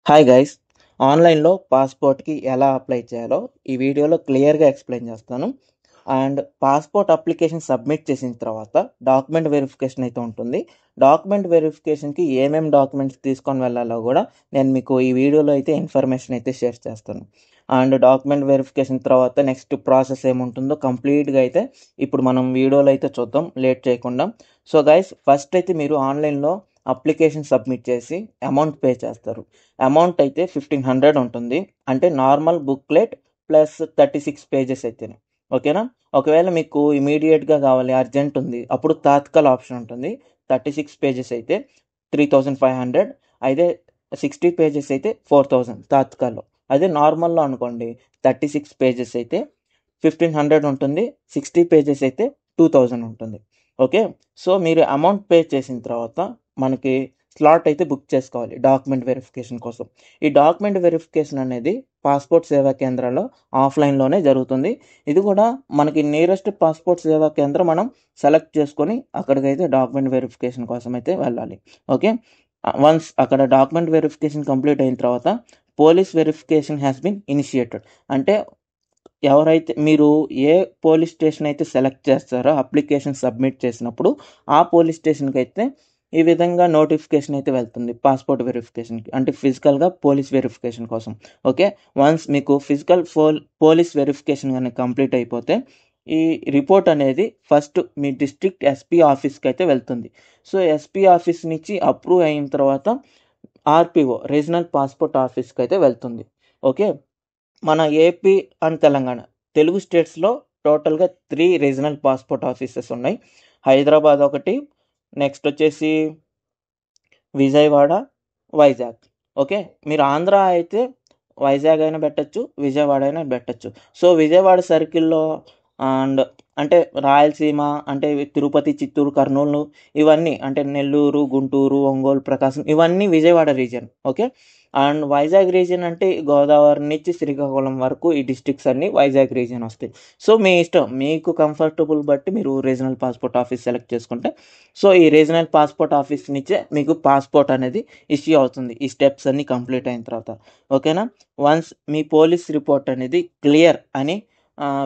Hi guys, ఆన్లైన్లో పాస్పోర్ట్కి ఎలా apply చేయాలో ఈ వీడియోలో క్లియర్గా ఎక్స్ప్లెయిన్ చేస్తాను. అండ్ పాస్పోర్ట్ అప్లికేషన్ సబ్మిట్ చేసిన తర్వాత డాక్యుమెంట్ వెరిఫికేషన్ అయితే ఉంటుంది. డాక్యుమెంట్ వెరిఫికేషన్కి ఏమేమి డాక్యుమెంట్స్ తీసుకొని వెళ్ళాలో కూడా నేను మీకు ఈ వీడియోలో అయితే ఇన్ఫర్మేషన్ అయితే షేర్ చేస్తాను. అండ్ డాక్యుమెంట్ వెరిఫికేషన్ తర్వాత నెక్స్ట్ ప్రాసెస్ ఏముంటుందో కంప్లీట్గా అయితే ఇప్పుడు మనం వీడియోలో అయితే చూద్దాం లేట్ చేయకుండా. సో గైస్, ఫస్ట్ అయితే మీరు ఆన్లైన్లో అప్లికేషన్ సబ్మిట్ చేసి అమౌంట్ పే చేస్తారు. అమౌంట్ అయితే 1500 ఉంటుంది. అంటే నార్మల్ బుక్లెట్ ప్లస్ 36 పేజెస్ అయితేనే ఓకేనా. ఒకవేళ మీకు ఇమీడియట్గా కావాలి, అర్జెంట్ ఉంది, అప్పుడు తాత్కాల్ ఆప్షన్ ఉంటుంది. 36 పేజెస్ అయితే 3500, అయితే 60 పేజెస్ అయితే 4000 తాత్కాల్లో. అదే నార్మల్లో అనుకోండి 36 పేజెస్ అయితే 1500 ఉంటుంది, 60 పేజెస్ అయితే 2000 ఉంటుంది. ఓకే. సో మీరు అమౌంట్ పే చేసిన తర్వాత మనకి స్లాట్ అయితే బుక్ చేసుకోవాలి డాక్యుమెంట్ వెరిఫికేషన్ కోసం. ఈ డాక్యుమెంట్ వెరిఫికేషన్ అనేది పాస్పోర్ట్ సేవా కేంద్రాల్లో ఆఫ్లైన్లోనే జరుగుతుంది. ఇది కూడా మనకి నియరెస్ట్ పాస్పోర్ట్ సేవా కేంద్రం మనం సెలెక్ట్ చేసుకొని అక్కడికైతే డాక్యుమెంట్ వెరిఫికేషన్ కోసం అయితే వెళ్ళాలి. ఓకే. వన్స్ అక్కడ డాక్యుమెంట్ వెరిఫికేషన్ కంప్లీట్ అయిన తర్వాత police verification has been initiated. అంటే ఎవరైతే మీరు ఏ పోలీస్ స్టేషన్ అయితే సెలెక్ట్ చేస్తారో అప్లికేషన్ సబ్మిట్ చేసినప్పుడు ఆ పోలీస్ స్టేషన్కి అయితే ఈ విధంగా నోటిఫికేషన్ అయితే వెళ్తుంది పాస్పోర్ట్ వెరిఫికేషన్కి, అంటే ఫిజికల్గా పోలీస్ వెరిఫికేషన్ కోసం. ఓకే. వన్స్ మీకు ఫిజికల్ పోలీస్ వెరిఫికేషన్ కానీ కంప్లీట్ అయిపోతే ఈ రిపోర్ట్ అనేది ఫస్ట్ మీ డిస్ట్రిక్ట్ ఎస్పీ ఆఫీస్కి అయితే వెళ్తుంది. సో ఎస్పీ ఆఫీస్ నుంచి అప్రూవ్ అయిన తర్వాత ఆర్పిఓ రీజనల్ పాస్పోర్ట్ ఆఫీస్కి అయితే వెళ్తుంది. ఓకే. మన ఏపీ అండ్ తెలంగాణ తెలుగు స్టేట్స్లో టోటల్గా 3 రీజనల్ పాస్పోర్ట్ ఆఫీసెస్ ఉన్నాయి. హైదరాబాద్ ఒకటి, నెక్స్ట్ వచ్చేసి విజయవాడ, వైజాగ్. ఓకే. మీరు ఆంధ్ర అయితే వైజాగ్ అయినా పెట్టచ్చు, విజయవాడ అయినా పెట్టచ్చు. సో విజయవాడ సర్కిల్లో అండ్ అంటే రాయలసీమ అంటే తిరుపతి, చిత్తూరు, కర్నూలు ఇవన్నీ అంటే నెల్లూరు, గుంటూరు, ఒంగోలు, ప్రకాశం ఇవన్నీ Vijayawada region. Okay. And Vizag region అంటే గోదావరి నుంచి శ్రీకాకుళం వరకు ఈ డిస్ట్రిక్ట్స్ అన్నీ వైజాగ్ రీజియన్ వస్తాయి. సో మీ ఇష్టం, మీకు కంఫర్టబుల్ బట్టి మీరు రీజనల్ పాస్పోర్ట్ ఆఫీస్ సెలెక్ట్ చేసుకుంటే సో ఈ రీజనల్ పాస్పోర్ట్ ఆఫీస్ నుంచే మీకు పాస్పోర్ట్ అనేది ఇష్యూ అవుతుంది ఈ స్టెప్స్ అన్నీ కంప్లీట్ అయిన తర్వాత. ఓకేనా. వన్స్ మీ పోలీస్ రిపోర్ట్ అనేది క్లియర్ అని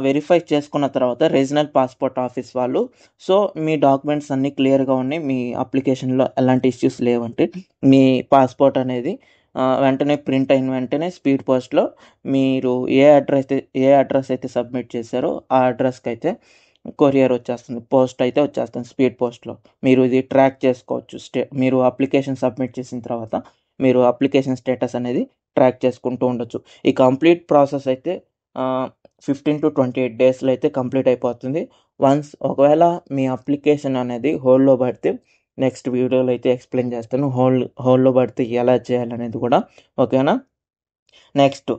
వెరిఫై చేసుకున్న తర్వాత రీజనల్ పాస్పోర్ట్ ఆఫీస్ వాళ్ళు సో మీ డాక్యుమెంట్స్ అన్నీ క్లియర్గా ఉన్నాయి, మీ అప్లికేషన్లో ఎలాంటి ఇష్యూస్ లేవంటే మీ పాస్పోర్ట్ అనేది వెంటనే ప్రింట్ అయిన వెంటనే స్పీడ్ పోస్ట్లో మీరు ఏ అడ్రస్ అయితే సబ్మిట్ చేశారో ఆ అడ్రస్కి అయితే కొరియర్ వచ్చేస్తుంది, పోస్ట్ అయితే వచ్చేస్తుంది స్పీడ్ పోస్ట్లో. మీరు ఇది ట్రాక్ చేసుకోవచ్చు. మీరు అప్లికేషన్ సబ్మిట్ చేసిన తర్వాత మీరు అప్లికేషన్ స్టేటస్ అనేది ట్రాక్ చేసుకుంటూ ఉండొచ్చు. ఈ కంప్లీట్ ప్రాసెస్ అయితే 15 to 28 డేస్లో అయితే కంప్లీట్ అయిపోతుంది. వన్స్ ఒకవేళ మీ అప్లికేషన్ అనేది హోల్డ్లో పడితే నెక్స్ట్ వీడియోలో అయితే ఎక్స్ప్లెయిన్ చేస్తాను హోల్డ్లో పడితే ఎలా చేయాలనేది కూడా. ఓకేనా. నెక్స్ట్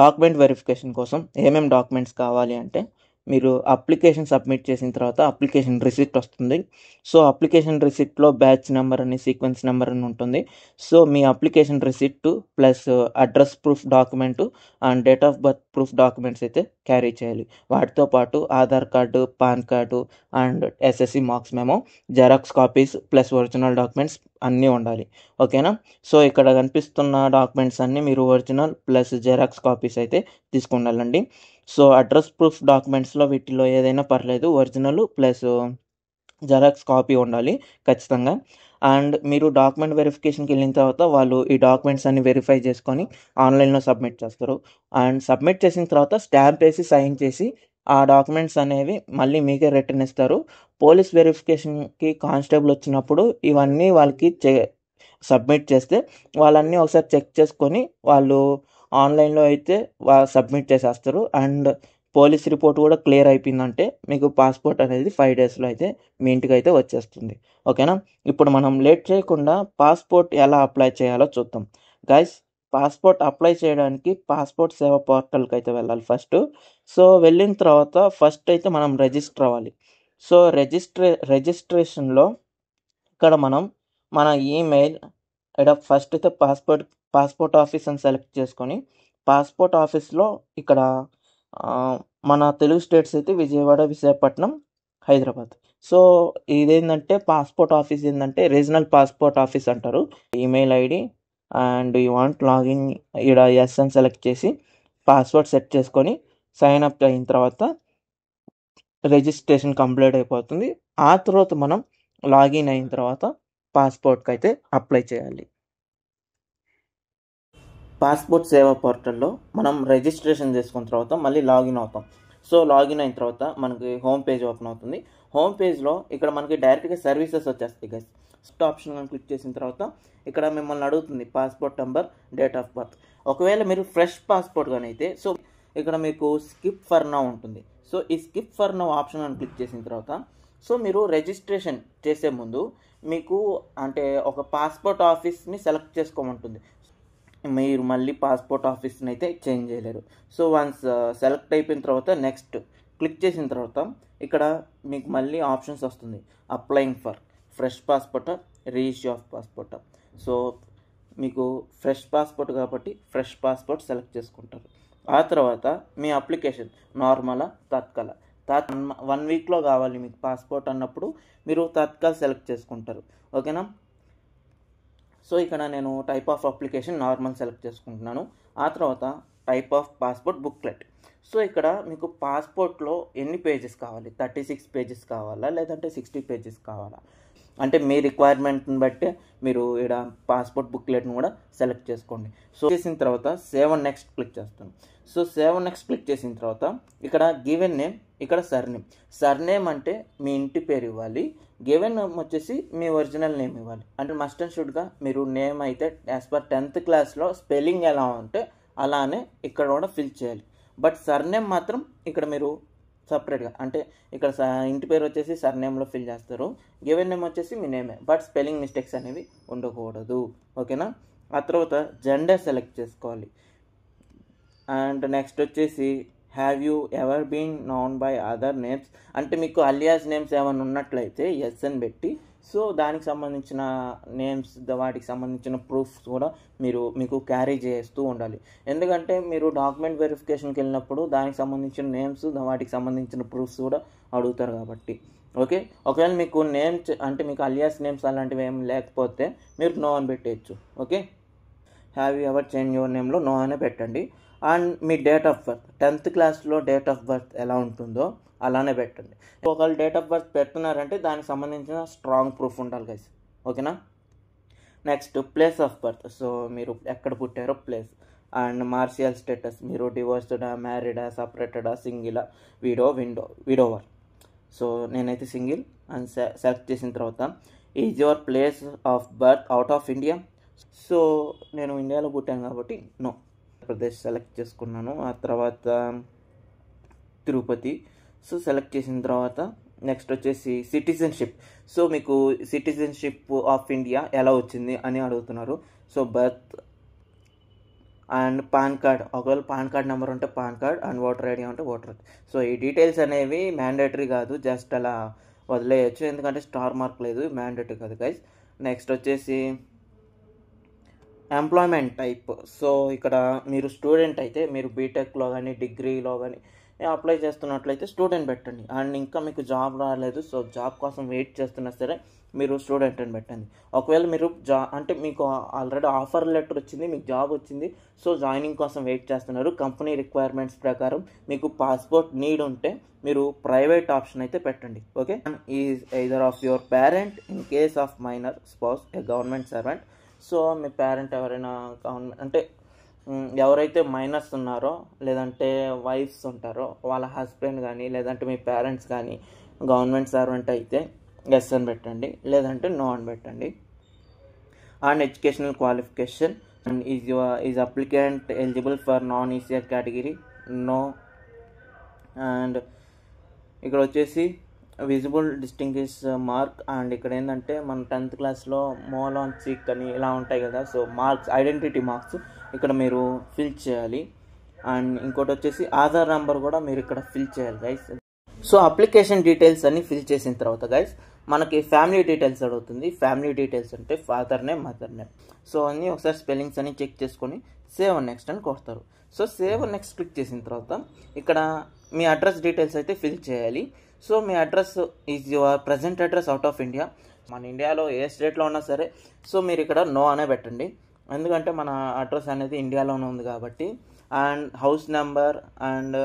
డాక్యుమెంట్ వెరిఫికేషన్ కోసం ఏమేమి డాక్యుమెంట్స్ కావాలి అంటే మీరు అప్లికేషన్ సబ్మిట్ చేసిన తర్వాత అప్లికేషన్ రిసిప్ట్ వస్తుంది. సో అప్లికేషన్ రిసిప్ట్లో బ్యాచ్ నెంబర్ అని సీక్వెన్స్ నెంబర్ అని ఉంటుంది. So me application receipt plus address proof document and date of birth proof documents అయితే క్యారీ చేయాలి. వాటితో పాటు Aadhaar card, pan card and SSC marks memo, xerox copies plus original documents అన్నీ ఉండాలి. ఓకేనా. సో ఇక్కడ కనిపిస్తున్న డాక్యుమెంట్స్ అన్నీ మీరు ఒరిజినల్ ప్లస్ జెరాక్స్ కాపీస్ అయితే తీసుకుండాలండి. సో అడ్రస్ ప్రూఫ్ డాక్యుమెంట్స్లో వీటిలో ఏదైనా పర్లేదు, ఒరిజినల్ ప్లస్ జెరాక్స్ కాపీ ఉండాలి ఖచ్చితంగా. అండ్ మీరు డాక్యుమెంట్ వెరిఫికేషన్కి వెళ్ళిన తర్వాత వాళ్ళు ఈ డాక్యుమెంట్స్ అన్ని వెరిఫై చేసుకొని ఆన్లైన్లో సబ్మిట్ చేస్తారు. అండ్ సబ్మిట్ చేసిన తర్వాత స్టాంప్ వేసి సైన్ చేసి ఆ డాక్యుమెంట్స్ అనేవి మళ్ళీ మీకే రిటర్న్ ఇస్తారు. పోలీస్ వెరిఫికేషన్కి కానిస్టేబుల్ వచ్చినప్పుడు ఇవన్నీ వాళ్ళకి సబ్మిట్ చేస్తే వాళ్ళన్నీ ఒకసారి చెక్ చేసుకొని వాళ్ళు ఆన్లైన్లో అయితే సబ్మిట్ చేసేస్తారు. అండ్ పోలీస్ రిపోర్ట్ కూడా క్లియర్ అయిపోయిందంటే మీకు పాస్పోర్ట్ అనేది 5 డేస్లో అయితే మీ ఇంటికి అయితే వచ్చేస్తుంది. ఓకేనా. ఇప్పుడు మనం లేట్ చేయకుండా పాస్పోర్ట్ ఎలా అప్లై చేయాలో చూద్దాం. గైస్, పాస్పోర్ట్ అప్లై చేయడానికి పాస్పోర్ట్ సేవ పోర్టల్కి అయితే వెళ్ళాలి ఫస్ట్. సో వెళ్ళిన తర్వాత ఫస్ట్ అయితే మనం రిజిస్టర్ అవ్వాలి. సో రిజిస్ట్రేషన్లో ఇక్కడ మనం మన ఈమెయిల్ ఇక్కడ ఫస్ట్ అయితే పాస్పోర్ట్ ఆఫీస్ అని సెలెక్ట్ చేసుకొని పాస్పోర్ట్ ఆఫీస్లో ఇక్కడ మన తెలుగు స్టేట్స్ అయితే విజయవాడ, విశాఖపట్నం, హైదరాబాద్. సో ఇదేంటంటే పాస్పోర్ట్ ఆఫీస్ ఏంటంటే రీజనల్ పాస్పోర్ట్ ఆఫీస్ అంటారు. Email ID and you want login ఇక్కడ ఎస్ అని సెలెక్ట్ చేసి పాస్వర్డ్ సెట్ చేసుకొని సైన్ అప్ అయిన తర్వాత రిజిస్ట్రేషన్ కంప్లీట్ అయిపోతుంది. ఆ తర్వాత మనం లాగిన్ అయిన తర్వాత పాస్పోర్ట్కి అయితే అప్లై చేయాలి. పాస్పోర్ట్ సేవా పోర్టల్లో మనం రిజిస్ట్రేషన్ చేసుకున్న తర్వాత మళ్ళీ లాగిన్ అవుతాం. సో లాగిన్ అయిన తర్వాత మనకి హోమ్ పేజ్ ఓపెన్ అవుతుంది. హోమ్ పేజ్లో ఇక్కడ మనకి డైరెక్ట్గా సర్వీసెస్ వచ్చేస్తాయి గైస్. ఫస్ట్ ఆప్షన్ మనం క్లిక్ చేసిన తర్వాత ఇక్కడ మిమ్మల్ని అడుగుతుంది passport number, date of birth. ఒకవేళ మీరు ఫ్రెష్ పాస్పోర్ట్ కానీ అయితే సో ఇక్కడ మీకు స్కిప్ ఫర్ నౌ ఉంటుంది. సో ఈ స్కిప్ ఫర్ నౌ ఆప్షన్ అని క్లిక్ చేసిన తర్వాత సో మీరు రిజిస్ట్రేషన్ చేసే ముందు మీకు అంటే ఒక పాస్పోర్ట్ ఆఫీస్ని సెలెక్ట్ చేసుకోమంటుంది. మీరు మళ్ళీ పాస్పోర్ట్ ఆఫీస్ని అయితే చేంజ్ చేయలేరు. సో వన్స్ సెలెక్ట్ అయిపోయిన తర్వాత నెక్స్ట్ క్లిక్ చేసిన తర్వాత ఇక్కడ మీకు మళ్ళీ ఆప్షన్స్ వస్తుంది. Applying for fresh passport, reissue of passport. So మీకు ఫ్రెష్ పాస్పోర్ట్ కాబట్టి ఫ్రెష్ పాస్పోర్ట్ సెలెక్ట్ చేసుకుంటారు. ఆ తర్వాత మీ అప్లికేషన్ నార్మలా, తత్కాల. 1 వీక్లో కావాలి మీకు పాస్పోర్ట్ అన్నప్పుడు మీరు తత్కాల్ సెలెక్ట్ చేసుకుంటారు. ఓకేనా. సో ఇక్కడ నేను type of application normal select చేసుకుంటున్నాను. ఆ తర్వాత type of passport booklet. So ఇక్కడ మీకు పాస్పోర్ట్లో ఎన్ని పేజెస్ కావాలి, 36 పేజెస్ కావాలా లేదంటే 60 పేజెస్ కావాలా అంటే మీ రిక్వైర్మెంట్ని బట్టి మీరు ఇక్కడ పాస్పోర్ట్ బుక్లెట్ని కూడా సెలెక్ట్ చేసుకోండి. సో చేసిన తర్వాత సేవ్ అండ్ నెక్స్ట్ క్లిక్ చేస్తాను. So save and next click చేసిన తర్వాత ఇక్కడ గివెన్ నేమ్, ఇక్కడ సర్నేమ్. సర్నేమ్ అంటే మీ ఇంటి పేరు ఇవ్వాలి, గివెన్ నేమ్ వచ్చేసి మీ ఒరిజినల్ నేమ్ ఇవ్వాలి. అంటే మస్ట్ అండ్ షుడ్గా మీరు నేమ్ అయితే యాజ్ పర్ 10th క్లాస్లో స్పెల్లింగ్ ఎలా ఉంటే అలానే ఇక్కడ కూడా ఫిల్ చేయాలి. బట్ సర్నేమ్ మాత్రం ఇక్కడ మీరు సపరేట్గా అంటే ఇక్కడ ఇంటి పేరు వచ్చేసి సర్నేమ్లో ఫిల్ చేస్తారు, గివెన్ నేమ్ వచ్చేసి మీ నేమే, బట్ స్పెల్లింగ్ మిస్టేక్స్ అనేవి ఉండకూడదు. ఓకేనా. ఆ తర్వాత జెండర్ సెలెక్ట్ చేసుకోవాలి. అండ్ నెక్స్ట్ వచ్చేసి have you ever been known by other names అంటే మీకు అలియాస్ నేమ్స్ ఏమైనా ఉన్నట్లయితే ఎస్ అని పెట్టి సో దానికి సంబంధించిన నేమ్స్ వాటికి సంబంధించిన ప్రూఫ్స్ కూడా మీకు క్యారీ చేస్తూ ఉండాలి. ఎందుకంటే మీరు డాక్యుమెంట్ వెరిఫికేషన్కి వెళ్ళినప్పుడు దానికి సంబంధించిన నేమ్స్ వాటికి సంబంధించిన ప్రూఫ్స్ కూడా అడుగుతారు కాబట్టి. ఓకే. ఒకవేళ మీకు నేమ్స్ అంటే మీకు అలియాస్ నేమ్స్ అలాంటివి ఏం లేకపోతే మీరు నో అని పెట్టేయచ్చు. Okay. Have you ever change your నేమ్లో నో అనే పెట్టండి. అండ్ మీ డేట్ ఆఫ్ బర్త్ 10th క్లాస్లో డేట్ ఆఫ్ బర్త్ ఎలా ఉంటుందో అలానే పెట్టండి. ఒకవేళ డేట్ ఆఫ్ బర్త్ పెడుతున్నారంటే దానికి సంబంధించిన స్ట్రాంగ్ ప్రూఫ్ ఉండాలి గైస్. ఓకేనా. Next place of birth. So మీరు ఎక్కడ పుట్టారో ప్లేస్. అండ్ మార్షియల్ స్టేటస్, మీరు డివోర్స్డా, మ్యారీడా, సపరేటెడా, సింగిలా, విడోవర్. సో నేనైతే సింగిల్ అండ్ సెలెక్ట్ చేసిన తర్వాత is your place of birth out of India. So నేను ఇండియాలో పుట్టాను కాబట్టి నో. ఆంధ్రప్రదేశ్ సెలెక్ట్ చేసుకున్నాను. ఆ తర్వాత తిరుపతి. సో సెలెక్ట్ చేసిన తర్వాత నెక్స్ట్ వచ్చేసి సిటిజన్షిప్. సో మీకు సిటిజన్షిప్ ఆఫ్ ఇండియా ఎలా వచ్చింది అని అడుగుతున్నారు. So birth and pan card, ఒకవేళ పాన్ కార్డ్ నెంబర్ ఉంటే pan card and voter ID ఉంటే ఓటర్ ఐడి. సో ఈ డీటెయిల్స్ అనేవి మ్యాండేటరీ కాదు, జస్ట్ అలా వదిలేయచ్చు ఎందుకంటే స్టార్ మార్క్ లేదు, మ్యాండేటరీ కాదు గైస్. నెక్స్ట్ వచ్చేసి ఎంప్లాయ్మెంట్ టైప్. సో ఇక్కడ మీరు స్టూడెంట్ అయితే మీరు బీటెక్లో కానీ డిగ్రీలో కానీ అప్లై చేస్తున్నట్లయితే స్టూడెంట్ పెట్టండి. అండ్ ఇంకా మీకు జాబ్ రాలేదు, సో జాబ్ కోసం వెయిట్ చేస్తున్నా సరే మీరు స్టూడెంట్ అని పెట్టండి. ఒకవేళ మీరు అంటే మీకు ఆల్రెడీ ఆఫర్ లెటర్ వచ్చింది, మీకు జాబ్ వచ్చింది, సో జాయినింగ్ కోసం వెయిట్ చేస్తున్నారు, కంపెనీ రిక్వైర్మెంట్స్ ప్రకారం మీకు పాస్పోర్ట్ నీడ్ ఉంటే మీరు ప్రైవేట్ ఆప్షన్ అయితే పెట్టండి. Okay. Is either of your parent in case of minor spouse a government servant. So మీ పేరెంట్ ఎవరైనా గవర్నమెంట్ అంటే ఎవరైతే మైనర్స్ ఉన్నారో లేదంటే వైఫ్స్ ఉంటారో వాళ్ళ హస్బెండ్ కానీ లేదంటే మీ పేరెంట్స్ కానీ గవర్నమెంట్ సర్వెంట్ అయితే ఎస్ అని పెట్టండి, లేదంటే నో అని పెట్టండి. And educational qualification and is applicant eligible for non ECR category, no. And ఇక్కడ వచ్చేసి విజిబుల్ డిస్టింగ్విష్ మార్క్. అండ్ ఇక్కడ ఏంటంటే మన 10th క్లాస్లో మోలాన్ సిక్ అని ఇలా ఉంటాయి కదా, సో మార్క్స్, ఐడెంటిటీ మార్క్స్ ఇక్కడ మీరు ఫిల్ చేయాలి. అండ్ ఇంకోటి వచ్చేసి ఆధార్ నెంబర్ కూడా మీరు ఇక్కడ ఫిల్ చేయాలి గైస్. సో అప్లికేషన్ డీటెయిల్స్ అన్ని ఫిల్ చేసిన తర్వాత గైస్ మనకి ఫ్యామిలీ డీటెయిల్స్ అడుగుతుంది. ఫ్యామిలీ డీటెయిల్స్ అంటే father name, mother name. So అన్నీ ఒకసారి స్పెల్లింగ్స్ అన్ని చెక్ చేసుకొని సేవ్ అండ్ నెక్స్ట్ అని కొడతారు. So save and next click చేసిన తర్వాత ఇక్కడ మీ అడ్రస్ డీటెయిల్స్ అయితే ఫిల్ చేయాలి. So me address is your present address out of India. మన ఇండియాలో ఏ స్టేట్లో ఉన్నా సరే సో మీరు ఇక్కడ నో అనే పెట్టండి. ఎందుకంటే మన అడ్రస్ అనేది ఇండియాలోనే ఉంది కాబట్టి. And house number and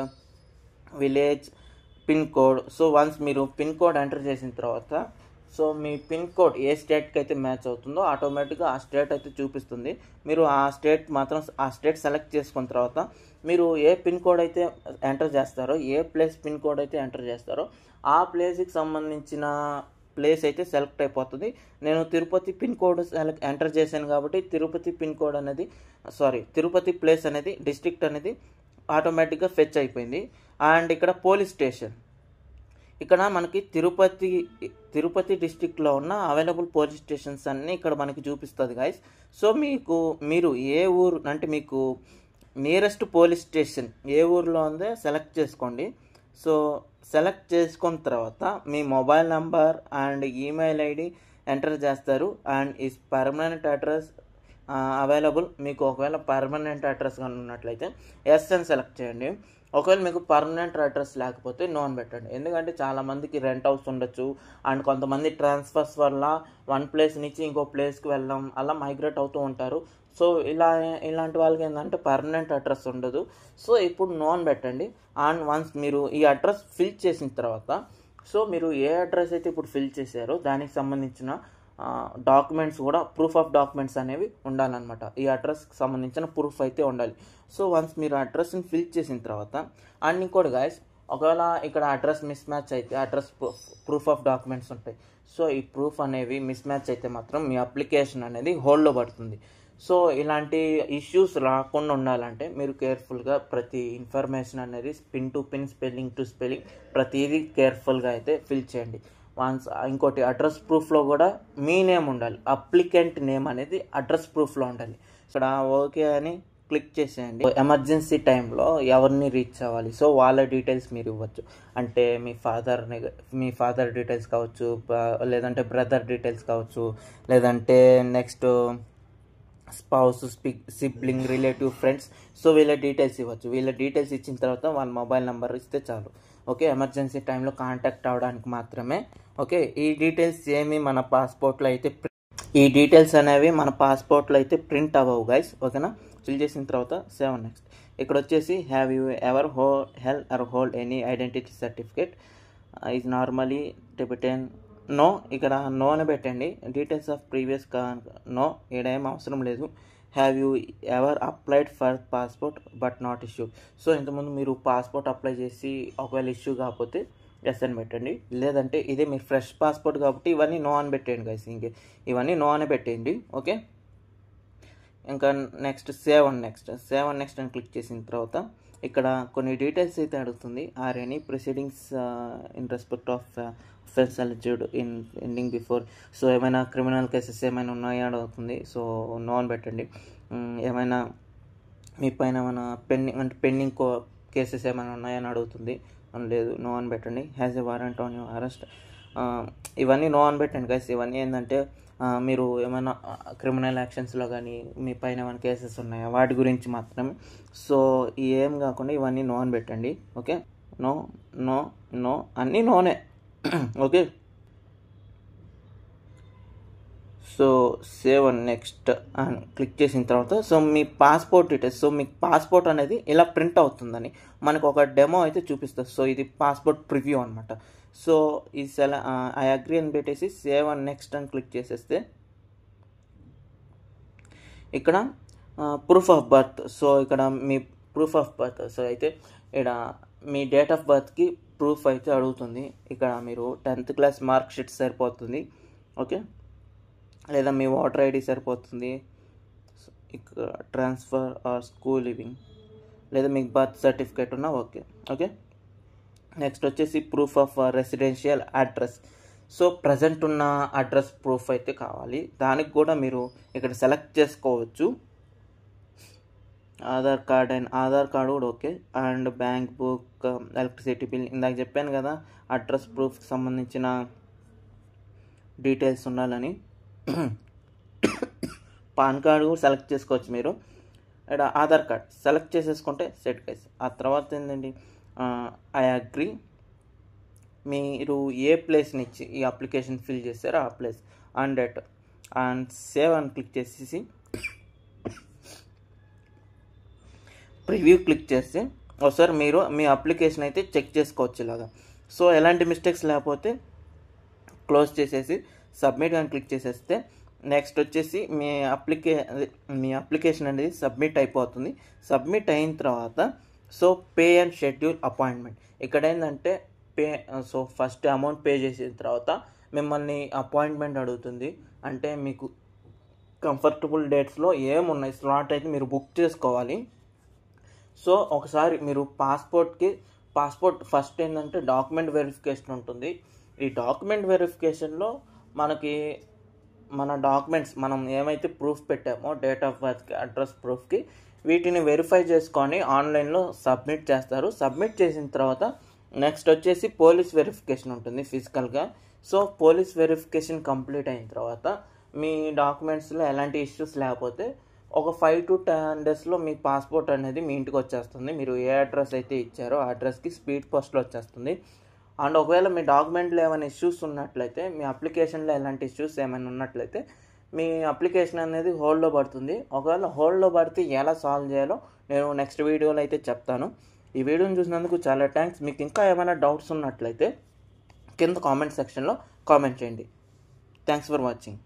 village pin code. So once మీరు పిన్ కోడ్ ఎంటర్ చేసిన తర్వాత సో మీ పిన్ కోడ్ ఏ స్టేట్కి అయితే మ్యాచ్ అవుతుందో ఆటోమేటిక్గా ఆ స్టేట్ అయితే చూపిస్తుంది. మీరు ఆ స్టేట్ సెలెక్ట్ చేసుకున్న తర్వాత మీరు ఏ పిన్ కోడ్ అయితే ఎంటర్ చేస్తారో, ఏ ప్లేస్ పిన్ కోడ్ అయితే ఎంటర్ చేస్తారో ఆ ప్లేస్కి సంబంధించిన ప్లేస్ అయితే సెలెక్ట్ అయిపోతుంది. నేను తిరుపతి పిన్ కోడ్ ఎంటర్ చేశాను కాబట్టి తిరుపతి పిన్ కోడ్ అనేది తిరుపతి ప్లేస్ అనేది డిస్ట్రిక్ట్ అనేది ఆటోమేటిక్గా ఫెచ్ అయిపోయింది. అండ్ ఇక్కడ పోలీస్ స్టేషన్, ఇక్కడ మనకి తిరుపతి డిస్ట్రిక్ట్లో ఉన్న అవైలబుల్ పోలీస్ స్టేషన్స్ అన్నీ ఇక్కడ మనకి చూపిస్తుంది గైస్. సో మీరు ఏ ఊరు అంటే మీకు నియరెస్ట్ పోలీస్ స్టేషన్ ఏ ఊరిలో ఉందో సెలెక్ట్ చేసుకోండి. సో సెలెక్ట్ చేసుకున్న తర్వాత మీ mobile number and email ID enter చేస్తారు. And is permanent address available. మీకు ఒకవేళ పర్మనెంట్ అడ్రస్ కానీ ఉన్నట్లయితే ఎస్ అని సెలెక్ట్ చేయండి. ఒకవేళ మీకు పర్మనెంట్ అడ్రస్ లేకపోతే నో అని పెట్టండి. ఎందుకంటే చాలామందికి రెంట్ హౌస్ ఉండొచ్చు అండ్ కొంతమంది ట్రాన్స్ఫర్స్ వల్ల వన్ ప్లేస్ నుంచి ఇంకో ప్లేస్కి వెళ్ళడం అలా మైగ్రేట్ అవుతూ ఉంటారు. సో ఇలాంటి వాళ్ళకి ఏంటంటే పర్మనెంట్ అడ్రస్ ఉండదు. సో ఇప్పుడు నో అని పెట్టండి. అండ్ వన్స్ మీరు ఈ అడ్రస్ ఫిల్ చేసిన తర్వాత సో మీరు ఏ అడ్రస్ అయితే ఇప్పుడు ఫిల్ చేశారో దానికి సంబంధించిన డాక్యుమెంట్స్ కూడా ప్రూఫ్ ఆఫ్ డాక్యుమెంట్స్ అనేవి ఉండాలన్నమాట. ఈ అడ్రస్కి సంబంధించిన ప్రూఫ్ అయితే ఉండాలి. సో వన్స్ మీరు అడ్రస్ని ఫిల్ చేసిన తర్వాత అండ్ ఇంకోటి గాయస్, ఒకవేళ ఇక్కడ అడ్రస్ మిస్ మ్యాచ్ అయితే అడ్రస్ ప్రూఫ్ ఆఫ్ డాక్యుమెంట్స్ ఉంటాయి. సో ఈ ప్రూఫ్ అనేవి మిస్ మ్యాచ్ అయితే మాత్రం మీ అప్లికేషన్ అనేది హోల్డ్లో పడుతుంది. సో ఇలాంటి ఇష్యూస్ రాకుండా ఉండాలంటే మీరు కేర్ఫుల్గా ప్రతి ఇన్ఫర్మేషన్ అనేది pin to pin, spelling to spelling ప్రతిదీ కేర్ఫుల్గా అయితే ఫిల్ చేయండి. వన్స్ ఇంకోటి అడ్రస్ ప్రూఫ్లో కూడా మీ నేమ్ ఉండాలి. అప్లికెంట్ నేమ్ అనేది అడ్రస్ ప్రూఫ్లో ఉండాలి. ఇక్కడ ఓకే అని క్లిక్ చేసేయండి. ఎమర్జెన్సీ టైంలో ఎవరిని రీచ్ అవ్వాలి సో వాళ్ళ డీటెయిల్స్ మీరు ఇవ్వచ్చు. అంటే మీ ఫాదర్ డీటెయిల్స్ కావచ్చు, లేదంటే బ్రదర్ డీటెయిల్స్ కావచ్చు, లేదంటే next spouse, sibling, relative, friends. So వీళ్ళ డీటెయిల్స్ ఇవ్వచ్చు. వీళ్ళ డీటెయిల్స్ ఇచ్చిన తర్వాత వాళ్ళ మొబైల్ నెంబర్ ఇస్తే చాలు. ఓకే, ఎమర్జెన్సీ టైంలో కాంటాక్ట్ అవ్వడానికి మాత్రమే. ఓకే, ఈ డీటెయిల్స్ మన పాస్పోర్ట్లో అయితే ప్రింట్ అవ్వవు గైస్. ఓకేనా, ఫిల్ చేసిన తర్వాత సేవ్ నెక్స్ట్. ఇక్కడ వచ్చేసి have you ever hold any identity certificate is normally Tibetan. No, ఇక్కడ నో అని పెట్టండి. డీటెయిల్స్ ఆఫ్ ప్రీవియస్ నో, ఇక్కడ ఏం అవసరం లేదు. Have you ever applied for passport but not issue. So ఇంతకుముందు మీరు పాస్పోర్ట్ అప్లై చేసి ఒకవేళ ఇష్యూ కాకపోతే ఎస్ అని పెట్టండి. లేదంటే ఇదే మీరు ఫ్రెష్ పాస్పోర్ట్ కాబట్టి ఇవన్నీ నో అని పెట్టేయండి గైస్. ఇవన్నీ నో అని పెట్టేయండి. ఓకే, ఇంకా నెక్స్ట్ సేవ్ అండ్ నెక్స్ట్ అని క్లిక్ చేసిన తర్వాత ఇక్కడ కొన్ని డీటెయిల్స్ అయితే అడుగుతుంది. Or any proceedings in respect of offence alleged in ending before. So ఏమైనా క్రిమినల్ కేసెస్ ఏమైనా ఉన్నాయా అడుగుతుంది. సో నో అని పెట్టండి. ఏమైనా మీ పైన ఏమైనా పెండింగ్ కేసెస్ ఏమైనా ఉన్నాయని అడుగుతుంది. లేదు, నో అని పెట్టండి. Has a warrant on your arrest. ఇవన్నీ నో అని పెట్టండి గైస్. ఇవన్నీ ఏంటంటే మీరు ఏమైనా క్రిమినల్ యాక్షన్స్లో కానీ మీ పైన ఏమైనా కేసెస్ ఉన్నాయా వాటి గురించి మాత్రమే. సో ఏం కాకుండా ఇవన్నీ నో అని పెట్టండి. ఓకే, నో నో నో అన్నీ నోనే. Okay, so save and next అని క్లిక్ చేసిన తర్వాత సో మీ పాస్పోర్ట్ డీటెయిల్స్, సో మీకు పాస్పోర్ట్ అనేది ఇలా ప్రింట్ అవుతుందని మనకు ఒక డెమో అయితే చూపిస్తుంది. సో ఇది పాస్పోర్ట్ ప్రివ్యూ అనమాట. సో ఈ ఐ అగ్రీ అని పెట్టేసి సేవ్ అండ్ నెక్స్ట్ అని క్లిక్ చేసేస్తే ఇక్కడ ప్రూఫ్ ఆఫ్ బర్త్. సో ఇక్కడ మీ ప్రూఫ్ ఆఫ్ బర్త్, సో అయితే ఇక్కడ మీ డేట్ ఆఫ్ బర్త్కి ప్రూఫ్ అయితే అడుగుతుంది. ఇక్కడ మీరు 10th క్లాస్ మార్క్ షీట్ సరిపోతుంది. ఓకే, లేదా మీ ఓటర్ ఐడి సరిపోతుంది. ఇక్కడ ట్రాన్స్ఫర్ ఆర్ స్కూల్ లివింగ్, లేదా మీకు బర్త్ సర్టిఫికేట్ ఉన్నా ఓకే. ఓకే, నెక్స్ట్ వచ్చేసి proof of residential address. So present ఉన్న అడ్రస్ ప్రూఫ్ అయితే కావాలి. దానికి కూడా మీరు ఇక్కడ సెలెక్ట్ చేసుకోవచ్చు. ఆధార్ కార్డు కూడా okay. And bank book, electricity bill, ఇందాక చెప్పాను కదా అడ్రస్ ప్రూఫ్కి సంబంధించిన డీటెయిల్స్ ఉండాలని. పాన్ కార్డు కూడా సెలెక్ట్ చేసుకోవచ్చు మీరు. ఇక్కడ ఆధార్ కార్డ్ సెలెక్ట్ చేసేసుకుంటే సెట్ కేసు. ఆ తర్వాత ఏంటండి ఐ అగ్రీ. మీరు ఏ ప్లేస్ నుంచి ఈ అప్లికేషన్ ఫిల్ చేస్తారో ఆ place and date and save అని క్లిక్ చేసేసి ప్రివ్యూ క్లిక్ చేసి ఒకసారి మీరు మీ అప్లికేషన్ అయితే చెక్ చేసుకోవచ్చు ఇలాగా. సో ఎలాంటి మిస్టేక్స్ లేకపోతే క్లోజ్ చేసేసి సబ్మిట్ అని క్లిక్ చేసేస్తే నెక్స్ట్ వచ్చేసి మీ అప్లికేషన్ అనేది సబ్మిట్ అయిపోతుంది. సబ్మిట్ అయిన తర్వాత so pay and schedule appointment. ఇక్కడ ఏంటంటే సో ఫస్ట్ అమౌంట్ పే చేసిన తర్వాత మిమ్మల్ని అపాయింట్మెంట్ అడుగుతుంది. అంటే మీకు కంఫర్టబుల్ డేట్స్లో ఏమున్నాయి స్లాట్ అయితే మీరు బుక్ చేసుకోవాలి. సో ఒకసారి మీరు పాస్పోర్ట్ ఫస్ట్ ఏంటంటే డాక్యుమెంట్ వెరిఫికేషన్ ఉంటుంది. ఈ డాక్యుమెంట్ వెరిఫికేషన్లో మనకి మన డాక్యుమెంట్స్ మనం ఏమైతే ప్రూఫ్ పెట్టామో డేట్ ఆఫ్ బర్త్కి, అడ్రస్ ప్రూఫ్కి, వీటిని వెరిఫై చేసుకొని ఆన్లైన్లో సబ్మిట్ చేస్తారు. సబ్మిట్ చేసిన తర్వాత నెక్స్ట్ వచ్చేసి పోలీస్ వెరిఫికేషన్ ఉంటుంది ఫిజికల్గా. సో పోలీస్ వెరిఫికేషన్ కంప్లీట్ అయిన తర్వాత మీ డాక్యుమెంట్స్లో ఎలాంటి ఇష్యూస్ లేకపోతే ఒక 5 to 10 డేస్లో మీ పాస్పోర్ట్ అనేది మీ ఇంటికి వచ్చేస్తుంది. మీరు ఏ అడ్రస్ అయితే ఇచ్చారో ఆ అడ్రస్కి స్పీడ్ పోస్ట్లో వచ్చేస్తుంది. అండ్ ఒకవేళ మీ డాక్యుమెంట్లో ఏమైనా ఇష్యూస్ ఉన్నట్లయితే, మీ అప్లికేషన్లో ఎలాంటి ఇష్యూస్ ఏమైనా ఉన్నట్లయితే మీ అప్లికేషన్ అనేది హోల్డ్లో పడుతుంది. ఒకవేళ హోల్డ్లో పడితే ఎలా సాల్వ్ చేయాలో నేను నెక్స్ట్ వీడియోలో అయితే చెప్తాను. ఈ వీడియోని చూసినందుకు చాలా థ్యాంక్స్. మీకు ఇంకా ఏమైనా డౌట్స్ ఉన్నట్లయితే కింద కామెంట్ సెక్షన్లో కామెంట్ చేయండి. Thanks for watching.